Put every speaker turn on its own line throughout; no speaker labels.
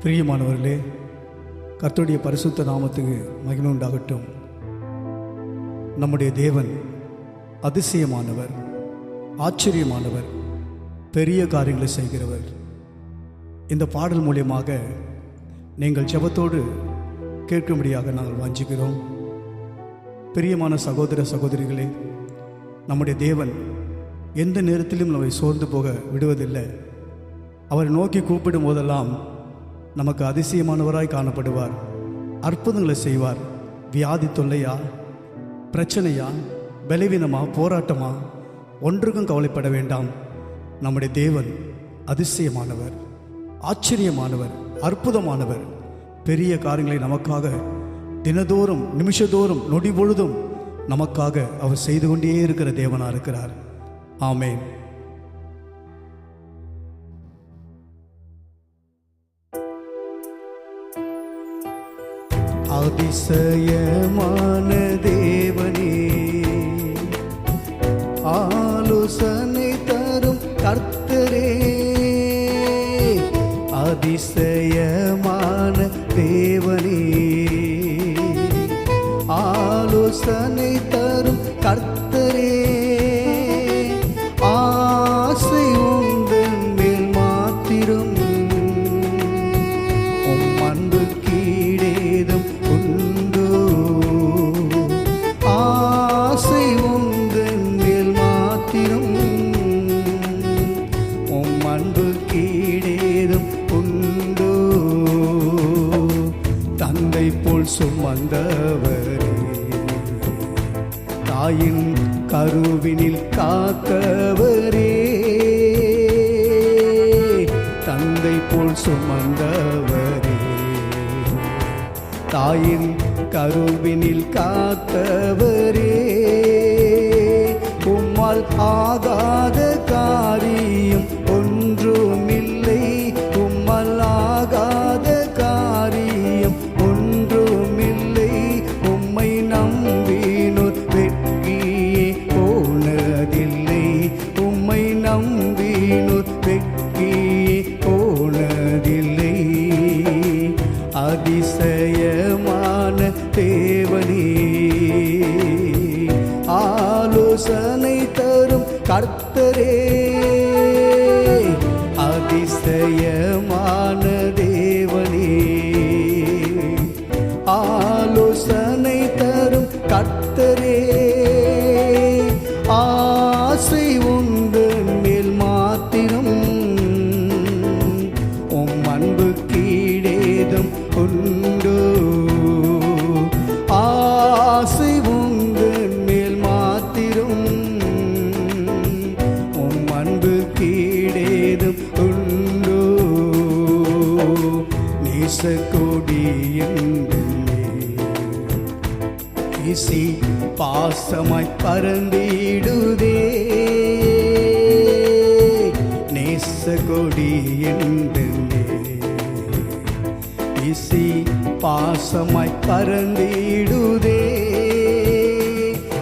பிரியமானவர்களே, கர்த்தருடைய பரிசுத்த நாமத்துக்கு மகிமை உண்டாகட்டும். நம்முடைய தேவன் அதிசயமானவர், ஆச்சரியமானவர், பெரிய காரியங்களை செய்கிறவர். இந்த பாடல் மூலியமாக நீங்கள் ஜெபத்தோடு கேட்கும்படியாக நாங்கள் வாஞ்சிக்கிறோம். பிரியமான சகோதர சகோதரிகளே, நம்முடைய தேவன் எந்த நேரத்திலும் நம்மை சோர்ந்து போக விடுவதில்லை. அவரை நோக்கி கூப்பிடும் போதெல்லாம் நமக்கு அதிசயமானவராய் காணப்படுவார். அற்புதங்களை செய்வார். வியாதி தொல்லையா, பிரச்சனையா, பலவீனமா, போராட்டமா, ஒன்றுக்கும் கவலைப்பட வேண்டாம். நம்முடைய தேவன் அதிசயமானவர், ஆச்சரியமானவர், அற்புதமானவர். பெரிய காரியங்களை நமக்காக தினதோறும், நிமிஷதோறும், நொடி பொழுதும் நமக்காக அவர் செய்து கொண்டே இருக்கிற தேவனாக இருக்கிறார். ஆமென். அதிசயமான தேவனே, ஆலோசனை தரும் கர்த்தரே, அதிசயமான தேவனே, ஆலோசனை தரும் கர்த்தரே, ஆசை உந்தன் மேல் மாத்திரம், உம் அன்பு கீழேதும் உண்டோ, ஆசை உந்தன் மேல் மாத்திரம், உம் அன்பு கீழேதும் உண்டோ, தந்தை போல் சுமந்தவரே, தாயின் கருவினில் காத்தவரே, தந்தை போல் சுமந்தவரே, தாயின் கருவினில் காத்தவரே, உம்மால் ஆகாத காரியம் ஒன்றுமில்லை, உம்மால் ஆகாத காரியம் ஒன்றுமில்லை, உம்மை நம்பினோர் வெட்கியே போனதில்லை, உம்மை நம்பினோர் வெட்கியே போனதில்லை. அதிசயமான தேவனே, ஆலோசனை தரும் கர்த்தரே, அதிசயமான தேவனே, ஆலோசனை தரும் கர்த்தரே, ஆசை உந்தன் மேல் மாத்திரம், உம் அன்பு கீழேதும் உண்டோ, ஆசை உந்தன் மேல் மாத்திரம், உம் அன்பு கீழேதும் உண்டோ, நேசக்கொடி வீசி பாசமாய் பறந்திடுதே, நேசக்கொடி வீசி பாசமாய் பறந்திடுதே,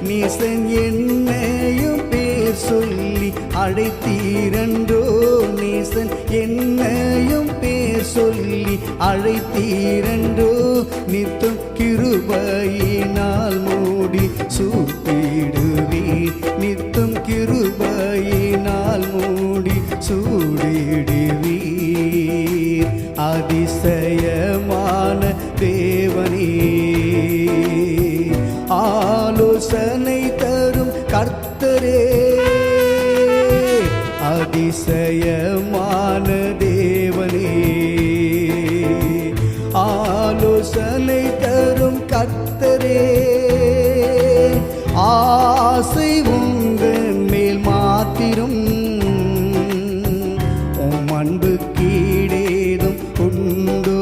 நீசன் என்னையும் பேர் சொல்லி அழைத்தீரன்றோ, நீசன் என்னையும் பேர் சொல்லி அழைத்தீரன்றோ, நித்தம் கிருபையினால் மூடி சூட்டிடுவீர், நித்தம் கிருபையினால் மூடி சூடிடுவீர். அதிசயமான தேவனே, ஆலோசனை தரும் கர்த்தரே, அதிசயமான தேவனே, ஆலோசனை தரும் கர்த்தரே, ஆசை உந்தன் மேல் மாத்திரம், உம் அன்பு கீழேதும் உண்டோ,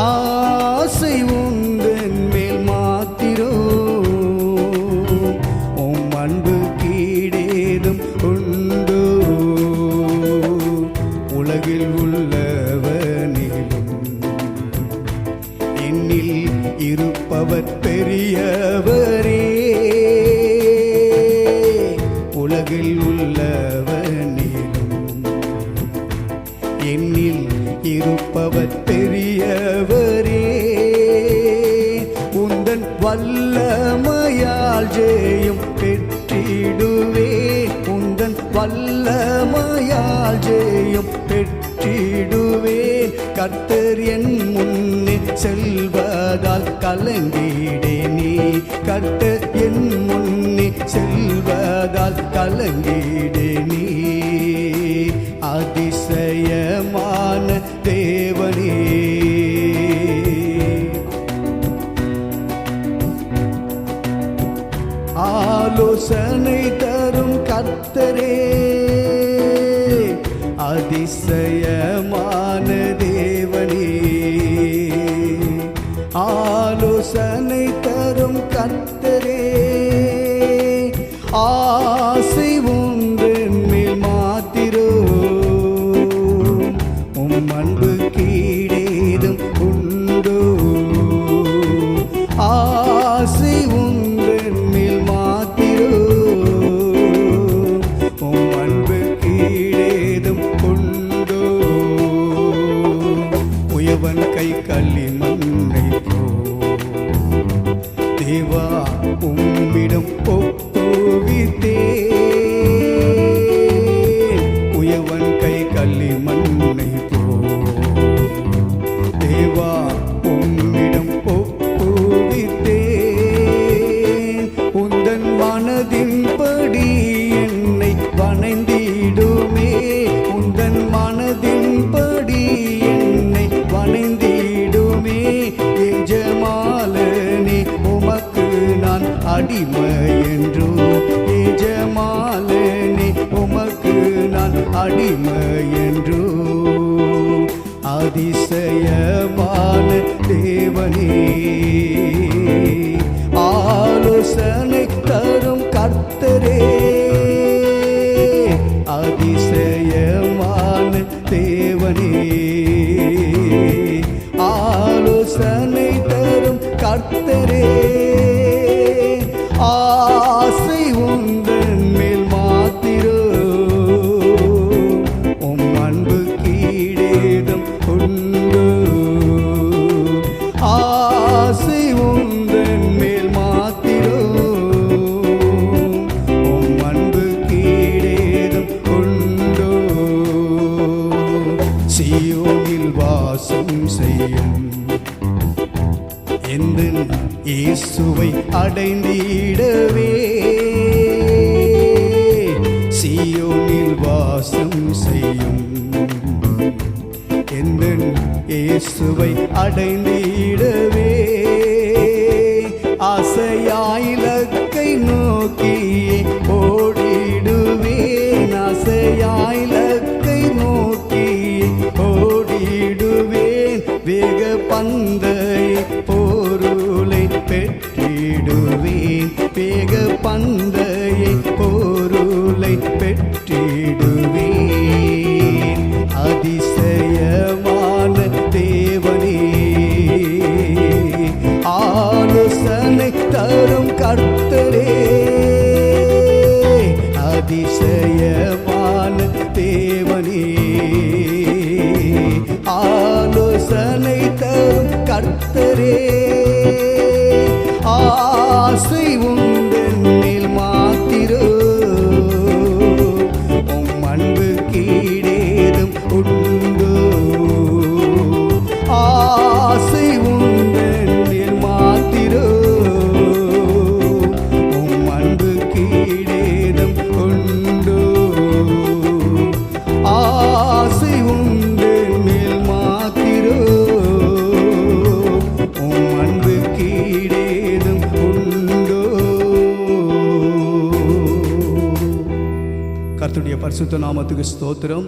ஆசை உந்தன் மேல் மாத்திரம், உம் அன்பு கீழேதும் உண்டோ, உலகில் உள்ளவனிலும் என்னில் இருப்பவர் பெரியவரே, உலகில் உள்ளவனிலும் என்னில் இருப்பவர் பெரியவரே. உந்தன் வல்லமையால் ஜெயம் பெற்றிடுவே. உந்தன் வல்லமையால் ஜெயம் பெற்றிடுவே. கர்த்தர் என் முன்னே செல்வதால் கலங்கிடே நீ. கர்த்தர் என் முன்னே செல்வதால் கலங்கிடே நீ. அதிசயமான தேவனே, ஆலோசனை தரும் கர்த்தரே. அதிசயமான தேவனே, ஆலோசனை தரும் கர்த்தரே. ஆசை ஒன்றன் மேல் மாத்திரோ, உம் அன்பு கீழேதும் உண்டோ. ஆசை ஒன்றன் மேல் மாத்திரோ, உம் அன்பு கீழேதும் உண்டோ. உயவன் கை கள்ளி மண்ணை போ தேவா உம்மிடம் ஒப்புவித்தே. உயவன் கை கள்ளி மண்ணை போ தேவா உம்மிடம் ஒப்புவித்தே. உந்தன் மனதின்படி என்னை வணைந்திடுமே. உந்தன் மனதின்படி என்னை வணைந்திடுமே. எஜமாலனே உமக்கு நான் அடிமை என்றோ. எஜமாலனே உமக்கு நான் அடிமை என்றோ. அதிசயமான தேவனே, ஆலோசனை தரும் கர்த்தரே. அதிசயமான தேவனே, ஆலோசனை தரும் கர்த்தரே. ஆசை உந்தன் மேல் மாத்திரோ, உம் அன்பு கீழேதும் உண்டோ. ஆசை உந்தன் மேல் மாத்திரோ, உம் அன்பு கீழேதும் உண்டோ. சீயோனில் வாசம் செய்யும் எந்தன் இயேசுவை அடைந்திடவே. சீயோனில் வாசம் செய்யும் எந்தன் இயேசுவை அடைந்திடவே. ஆசையாயிலக்கை நோக்கி ஓடிடுவேன். ஆசையாயிலக்கை நோக்கி ஓடிடுவேன். வேக பந்தை பொருளை பெற்றிடுவேன். வேக பந்தையை பொருளை பெற்றிடுவேன். அதிசயமான தேவனே, ஆலோசனை தரும் கர்த்தரே. அதிசயமான தேவனே, ஆலோசனை தரும் கர்த்தரே. ஆசை உந்தன் மேல் மாத்திரோ, உம் அன்பு கீழேதும் உண்டோ. ஆசை உந்தன் மேல் மாத்திரோ, உம் அன்பு கீழேதும் உண்டோ. ஆசை உந்தன் மேல் மாத்திரோ, உம் அன்பு கீழேதும் உண்டோ. கர்த்தருடைய பரிசுத்த நாமத்துக்கு ஸ்தோத்திரம்.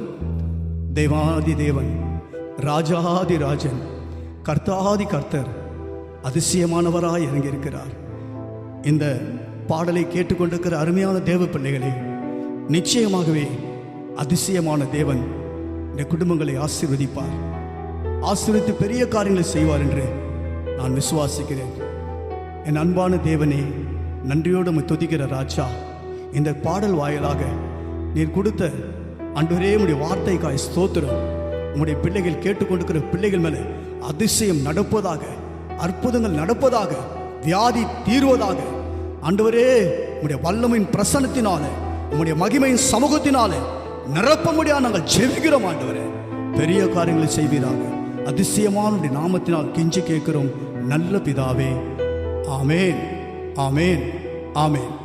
தேவாதி தேவன், ராஜாதி ராஜன், கர்த்தாதி கர்த்தர் அதிசயமானவராய் இறங்கியிருக்கிறார். இந்த பாடலை கேட்டுக்கொண்டிருக்கிற அருமையான தேவ பிள்ளைகளே, நிச்சயமாகவே அதிசயமான தேவன் இந்த குடும்பங்களை ஆசீர்வதிப்பார். ஆசீர்வதித்து பெரிய காரியங்களை செய்வார் என்று நான் விசுவாசிக்கிறேன். என் அன்பான தேவனே, நன்றியோடு துதிக்கிற ராஜா, இந்த பாடல் வாயிலாக நீர் கொடுத்த ஆண்டவரே உம்முடைய வார்த்தைக்காய் ஸ்தோத்திரம். உம்முடைய பிள்ளைகள் கேட்டுக்கொண்டிருக்கிற பிள்ளைகள் மேலே அதிசயம் நடப்பதாக, அற்புதங்கள் நடப்பதாக, வியாதி தீர்வதாக. ஆண்டவரே, உம்முடைய வல்லமையின் பிரசன்னத்தினாலே, உம்முடைய மகிமையின் சமூகத்தினாலே நிரப்ப முடியாது நாங்கள் ஜெபிக்கிறோம். ஆண்டவரே, பெரிய காரியங்களை செய்வீராக. அதிசயமான நாமத்தினால் கெஞ்சி கேட்கிறோம் நல்ல பிதாவே. ஆமேன், ஆமேன், ஆமேன்.